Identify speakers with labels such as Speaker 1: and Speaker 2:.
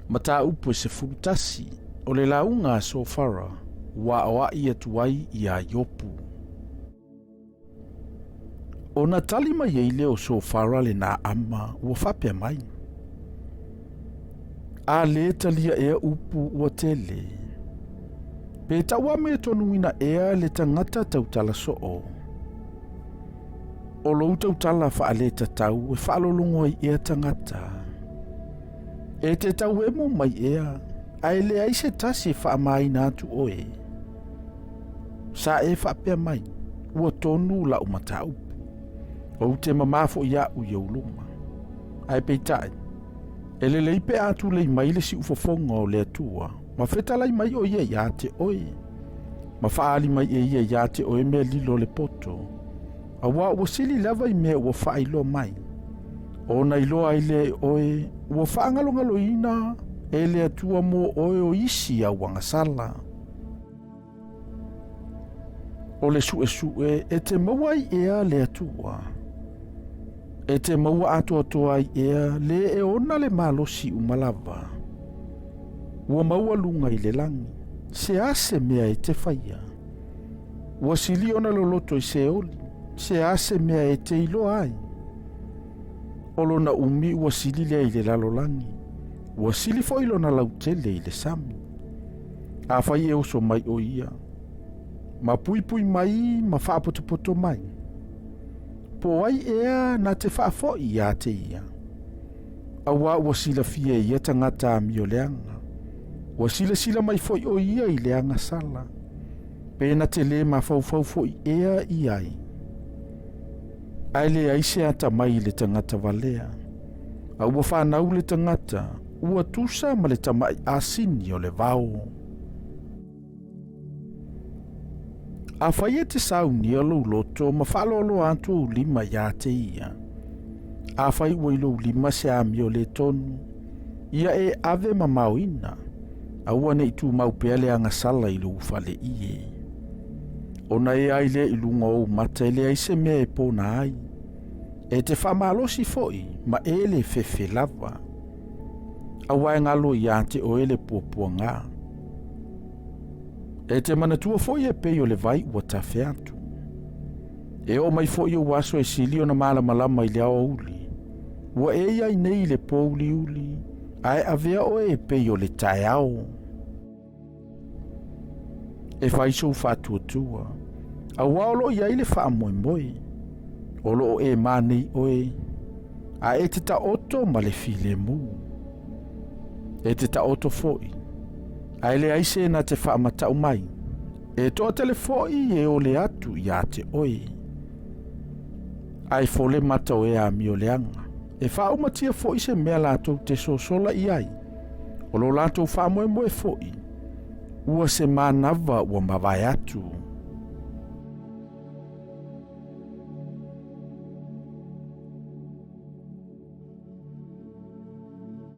Speaker 1: Mata upu se fulutasi o le launga sofara wa ia tuai ia Iopu. O na tali mai ei leo sofara le na ama ua whapea mai. A le talia ea upu ua tele. Pe taua me tonuina ea le tangata tautala soo. O lou tautala whaale tatau e whaalolongo i ea tangata. E te tau emo mai ea, ai le ai se tasi whaamai na atu oe. Sa e whapea mai, ua tonu la umata upu. O te mamafo ia u iauluma. Ai peitai, e le leipe atu lei mai le si ufofonga o le atua, ma whetalai mai o ia ia te oe. Ma whaali mai e ia te oe mea lilo le poto. A wā ua sili lava i mea ua whailo mai. O na iloa i le oe, ua whaangalongalo ina e le atua mo oe o isi a wangasala. O le sue e te maua i ea le atua. E te maua atoa i ea le e ona le malosi umalava. Ua maua lunga i le langi, se ase mea e te whaia. Ua sili ona loloto i se oli, se ase mea e te ilo ai. Olo na umi ua sili lea i le lalolangi, ua sili fo ilo na lautele i le sami. A whai e oso mai o ia. Ma pui mai, ma whaapotopoto mai. Po ai ea na te whaafo i a te ia. A wā ua sila fia i e tangata a mio leanga. Ua sila mai fo i o ia i leanga sala. Pena te le ma fau fo i ea i ai. Ai le aise ata mai le tangata valea. A ua whanau le tangata, ua tusa ma le tamai asini o le vau. A whai e te sauni a lou loto ma whalolo atu o lima ia te ia. A whai ua ilo lima se ami o le tonu. Ia e ave ma mauina. A ua ne itu maupea le angasala ilo ufale ie. Ona e ai le ilunga o mata e le aise mea e pona ai. E te whamalosi foi ma e le fefe lava. A wai ngalo i ate o ele puapua ngā. E te manatua foi e pei o le vai ua tawhi atu. E o mai foi o waso e sili o na malamalama i le ao uli. Ua e iai nei le po uli. Ai avea o e pei o le tae ao. E whaiso whatuatua. A waolo iai le wha moe moe. Olo o e manei oe. A e te ta oto ma le file mu. E te ta oto foi. A ele aise na te wha matau mai. E toa tele foi e o le atu i a te oe. Ai fole mata o e a mi o leanga. E wha umatia foi se mea lato te sosola i ai. Olo lato wha moe moe foi. Ua se manava ua mawai atu.